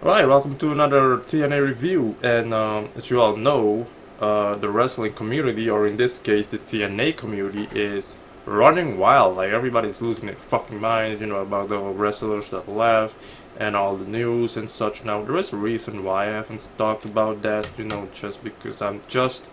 Alright, welcome to another TNA review. And as you all know, the wrestling community, or in this case, the TNA community, is running wild. Like, everybody's losing their fucking mind, about the wrestlers that left and all the news and such. Now, there is a reason why I haven't talked about that, just because I'm just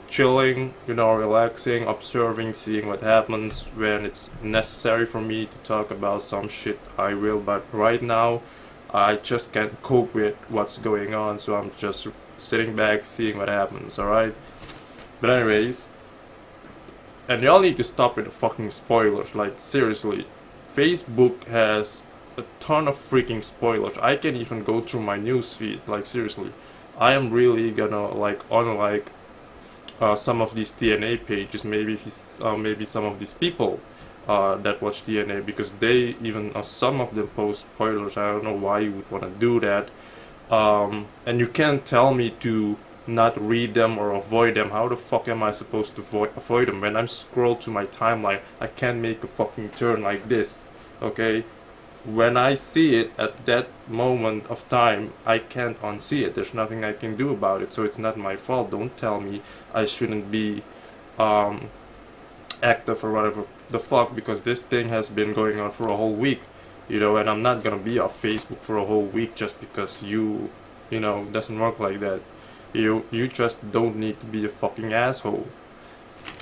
chilling, relaxing, observing, seeing what happens. When it's necessary for me to talk about some shit, I will, but right now, I just can't cope with what's going on, so I'm just sitting back, seeing what happens, alright? But anyways, and y'all need to stop with the fucking spoilers, like, seriously. Facebook has a ton of freaking spoilers. I can't even go through my newsfeed, like, seriously. I am really gonna, like, unlike some of these TNA pages, maybe some of these people that watch TNA, because they even some of them post spoilers. I don't know why you would want to do that. And you can't tell me to not read them or avoid them. How the fuck am I supposed to avoid them? When I'm scrolled to my timeline, I can't make a fucking turn like this. Okay? When I see it at that moment of time, I can't unsee it. There's nothing I can do about it, so it's not my fault. Don't tell me I shouldn't be active or whatever the fuck, because this thing has been going on for a whole week, and I'm not gonna be off Facebook for a whole week just because doesn't work like that. You just don't need to be a fucking asshole.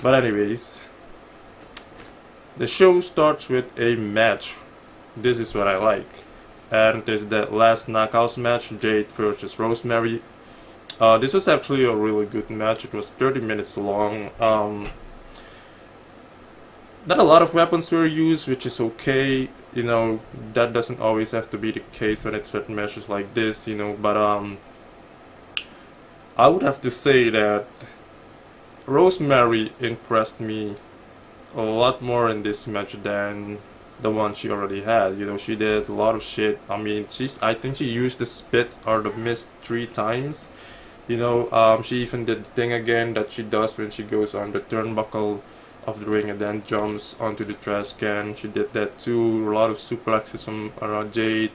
But anyways, the show starts with a match. This is what I like. And this is the last knockouts match, Jade versus Rosemary. This was actually a really good match. It was 30 minutes long. Not a lot of weapons were used, which is okay. That doesn't always have to be the case when it's certain matches like this, but I would have to say that Rosemary impressed me a lot more in this match than the one she already had. She did a lot of shit. I mean, I think she used the spit or the mist 3 times. She even did the thing again that she does when she goes on the turnbuckle of the ring and then jumps onto the trash can. She did that too. A lot of suplexes from Jade.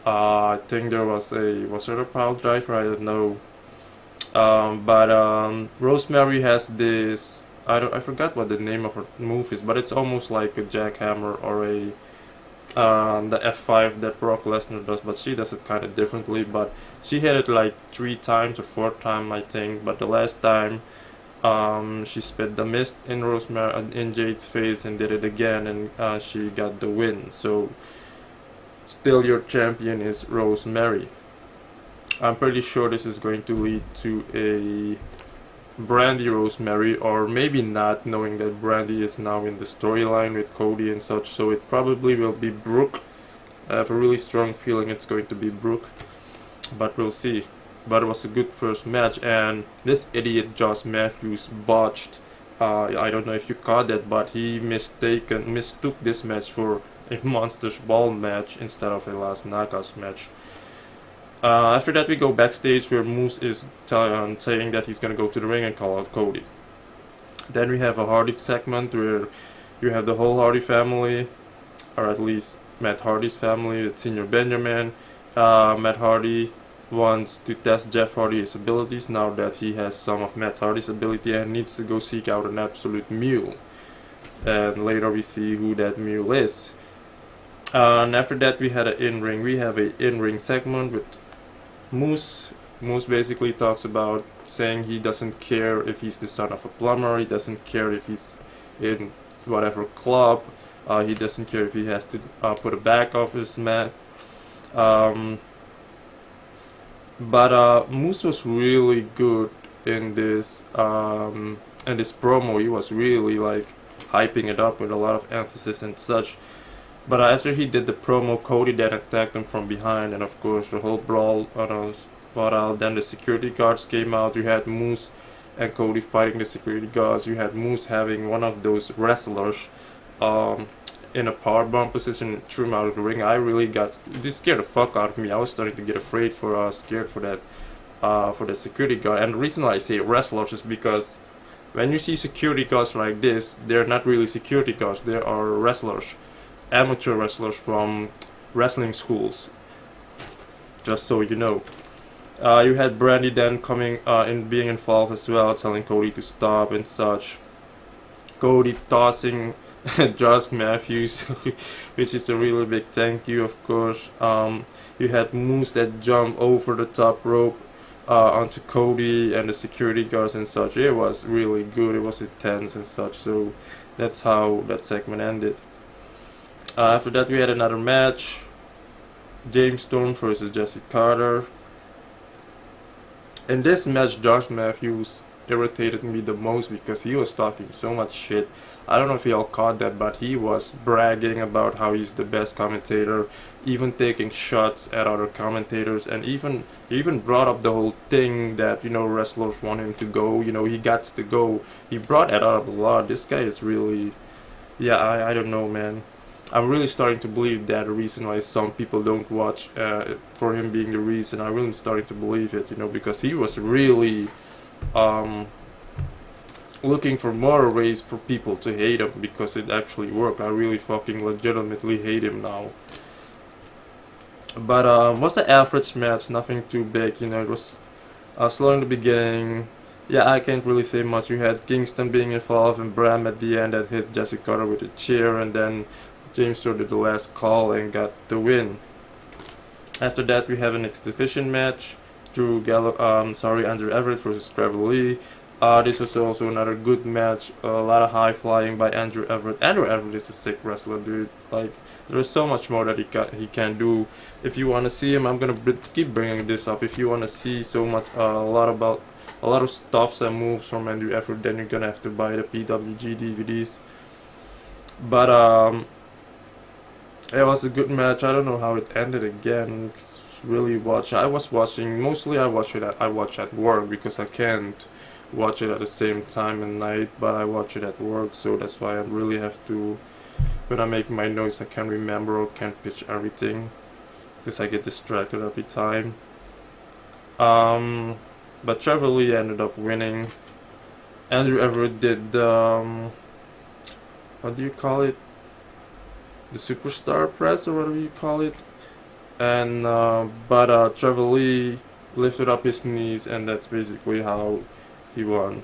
I think there was there a pile driver? I don't know. But Rosemary has this. I forgot what the name of her move is, but it's almost like a jackhammer or the F5 that Brock Lesnar does, but she does it kind of differently. But she hit it like 3 times or 4 times, I think. But the last time, she spit the mist in Jade's face and did it again, and she got the win. So still, your champion is Rosemary. I'm pretty sure this is going to lead to a Brandy Rosemary, or maybe not, knowing that Brandy is now in the storyline with Cody and such. So it probably will be Brooke. I have a really strong feeling it's going to be Brooke, but we'll see. But it was a good first match, and this idiot Josh Matthews botched. I don't know if you caught that, but he mistook this match for a Monsters Ball match instead of a Last Knockouts match. After that, we go backstage where Moose is saying that he's gonna go to the ring and call out Cody. Then we have a Hardy segment where you have the whole Hardy family, or at least Matt Hardy's family, with Senior Benjamin. Matt Hardy wants to test Jeff Hardy's abilities now that he has some of Matt Hardy's ability, and needs to go seek out an absolute mule. And later we see who that mule is. And after that, we have an in-ring segment with Moose. Moose basically talks about saying he doesn't care if he's the son of a plumber, he doesn't care if he's in whatever club, he doesn't care if he has to put a back off his mat. But Moose was really good in this promo. He was really like hyping it up with a lot of emphasis and such. But after he did the promo, Cody then attacked him from behind, and of course the whole brawl fought out. Then the security guards came out. You had Moose and Cody fighting the security guards. You had Moose having one of those wrestlers in a powerbomb position, threw him out of the ring. This scared the fuck out of me. I was starting to get scared for the security guard. And the reason why I say wrestlers is because when you see security guards like this, they're not really security guards. They are wrestlers. Amateur wrestlers from wrestling schools. just so you know. You had Brandy then coming in, being involved as well, telling Cody to stop and such. Cody tossing Josh Matthews, which is a really big thank you, of course. You had Moose that jumped over the top rope onto Cody and the security guards and such. It was really good. It was intense and such. So that's how that segment ended. After that, we had another match. James Storm versus Jesse Carter. In this match, Josh Matthews irritated me the most because he was talking so much shit. I don't know if y'all caught that, but he was bragging about how he's the best commentator, even taking shots at other commentators, and he even brought up the whole thing that, you know, wrestlers want him to go, you know, he got to go. He brought that up a lot. This guy is really, yeah, I don't know, man. I'm really starting to believe that the reason why some people don't watch, for him being the reason, I'm really starting to believe it, you know, because he was really looking for more ways for people to hate him, because it actually worked. I really fucking legitimately hate him now. But what's the average match? Nothing too big, you know. It was slow in the beginning. Yeah, I can't really say much. You had Kingston being involved and Bram at the end that hit Jesse Carter with a chair, and then James Storm did the last call and got the win. After that, we have an X Division match. Andrew Everett versus Trevor Lee. This was also another good match. A lot of high flying by Andrew Everett. Andrew Everett is a sick wrestler, dude. Like, there's so much more that he can do. If you want to see him, I'm gonna keep bringing this up. If you want to see so much, a lot of stuffs and moves from Andrew Everett, then you're gonna have to buy the PWG DVDs. But it was a good match. I don't know how it ended again. I watch at work because I can't watch it at the same time at night, but I watch it at work, so that's why I really have to, when I make my notes, I can't remember or can't pitch everything because I get distracted every time. But Trevor Lee ended up winning. Andrew Everett did what do you call it, the superstar press or whatever you call it, and but Trevor Lee lifted up his knees, and that's basically how he won.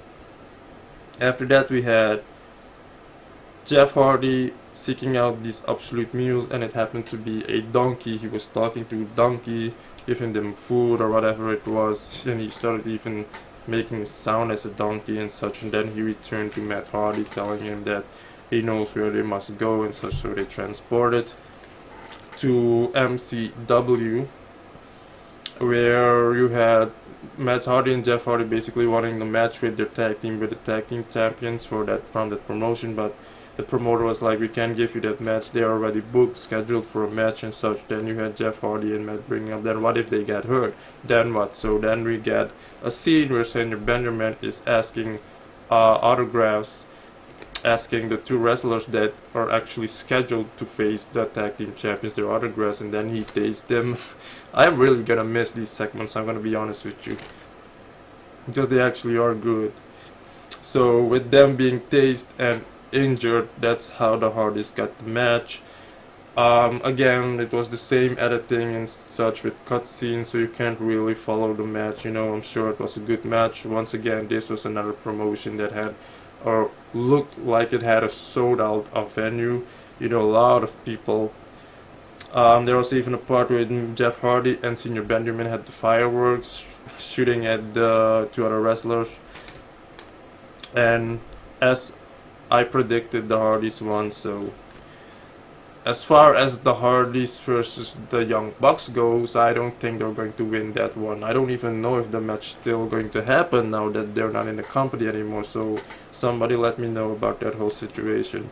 After that, we had Jeff Hardy seeking out these absolute mules, and it happened to be a donkey. He was talking to a donkey, giving them food or whatever it was, and he started even making a sound as a donkey and such, and then he returned to Matt Hardy telling him that he knows where they must go and such, so they transported to MCW, where you had Matt Hardy and Jeff Hardy basically wanting the match with their tag team, with the tag team champions from that promotion, but the promoter was like, we can't give you that match, they're already booked, scheduled for a match and such. Then you had Jeff Hardy and Matt bringing up, then what if they get hurt, then what? So then we get a scene where Senator Benjamin is asking autographs, asking the two wrestlers that are actually scheduled to face the tag team champions their autographs, and then he tastes them. I'm really gonna miss these segments, I'm gonna be honest with you, because they actually are good. So with them being tased and injured, that's how the Hardys got the match. Again, it was the same editing and such with cutscenes, so you can't really follow the match, you know. I'm sure it was a good match. Once again, this was another promotion that had, or looked like it had, a sold out venue, you know, a lot of people. There was even a part where Jeff Hardy and Senior Benjamin had the fireworks shooting at the two other wrestlers, and as I predicted, the Hardys won. So as far as the Hardys versus the Young Bucks goes, I don't think they're going to win that one. I don't even know if the match is still going to happen now that they're not in the company anymore, so somebody let me know about that whole situation,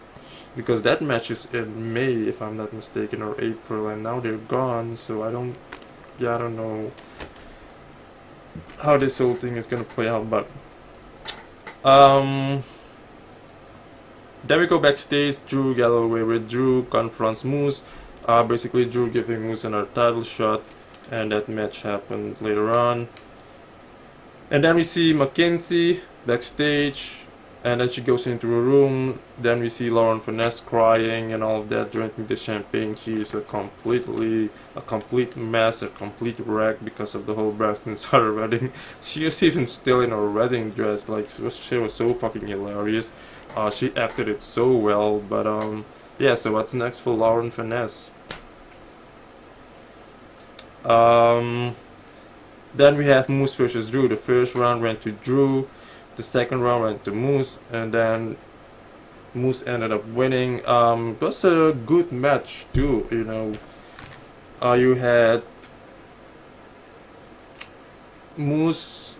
because that match is in May if I'm not mistaken, or April, and now they're gone, so I don't know how this whole thing is gonna play out. But then we go backstage. Drew Galloway with Drew confronts Moose, basically Drew giving Moose another title shot, and that match happened later on. And then we see McKinsey backstage And then she goes into a room. Then we see Lauren Finesse crying and all of that, drinking the champagne. She is a complete mess, a complete wreck because of the whole Braxton Sutter wedding. She was even still in her wedding dress. Like she was so fucking hilarious. She acted it so well. But yeah. So what's next for Lauren Finesse? Then we have Moose versus Drew. The first round went to Drew. The second round went to Moose, and then Moose ended up winning. It was a good match too, you know. You had Moose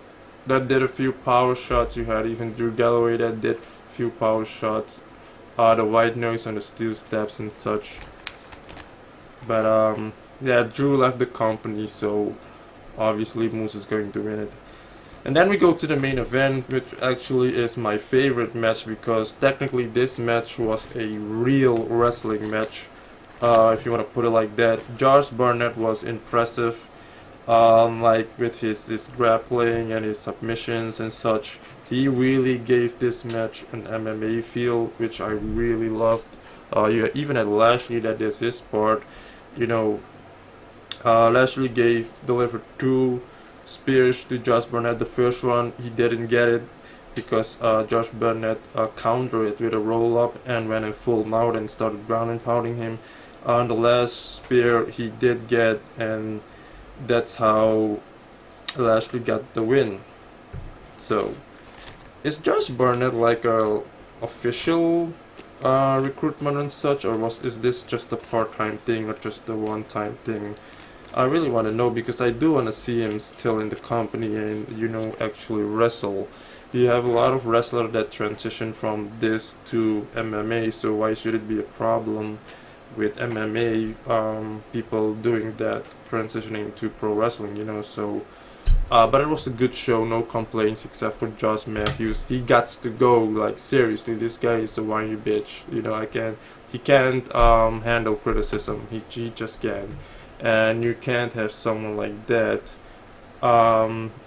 that did a few power shots. You had even Drew Galloway that did a few power shots. The white noise on the steel steps and such. But yeah, Drew left the company, so obviously Moose is going to win it. And then we go to the main event, which actually is my favorite match because technically this match was a real wrestling match, if you want to put it like that. Josh Barnett was impressive, like with his grappling and his submissions and such. He really gave this match an MMA feel, which I really loved. You even had Lashley that did his part, you know. Lashley delivered 2 spears to Josh Barnett. The first one he didn't get it because Josh Barnett countered it with a roll up and went in full mount and started ground and pounding him. On the last spear he did get, and that's how Lashley got the win. So is Josh Barnett like a official recruitment and such, or is this just a part-time thing or just a one-time thing? I really want to know because I do want to see him still in the company and, you know, actually wrestle. You have a lot of wrestlers that transition from this to MMA, so why should it be a problem with MMA people doing that, transitioning to pro wrestling, you know? So but it was a good show, no complaints except for Josh Matthews. He got to go, like seriously, this guy is a whiny bitch, you know. He can't handle criticism. He just can't. And you can't have someone like that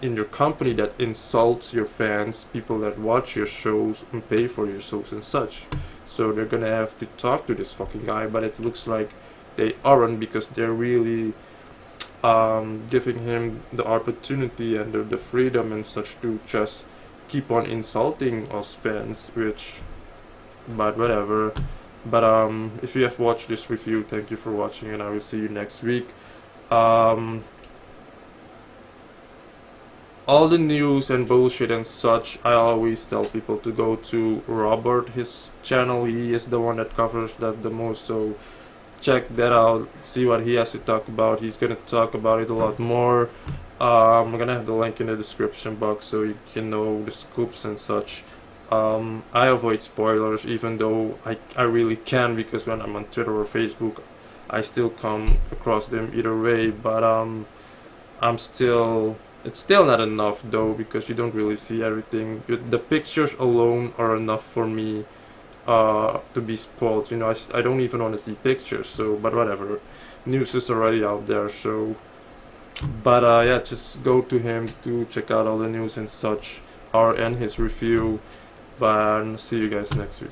in your company that insults your fans, people that watch your shows and pay for your shows and such. So they're gonna have to talk to this fucking guy, but it looks like they aren't because they're really giving him the opportunity and the freedom and such to just keep on insulting us fans, but whatever. But if you have watched this review, thank you for watching, and I will see you next week. All the news and bullshit and such, I always tell people to go to Robert, his channel. He is the one that covers that the most, so check that out, see what he has to talk about. He's gonna talk about it a lot more. I'm gonna have the link in the description box so you can know the scoops and such. I avoid spoilers, even though I really can, because when I'm on Twitter or Facebook I still come across them either way, but it's still not enough though, because you don't really see everything. The pictures alone are enough for me to be spoiled, you know. I don't even want to see pictures, so, but whatever, news is already out there, so. But yeah, just go to him to check out all the news and such, and his review. But see you guys next week.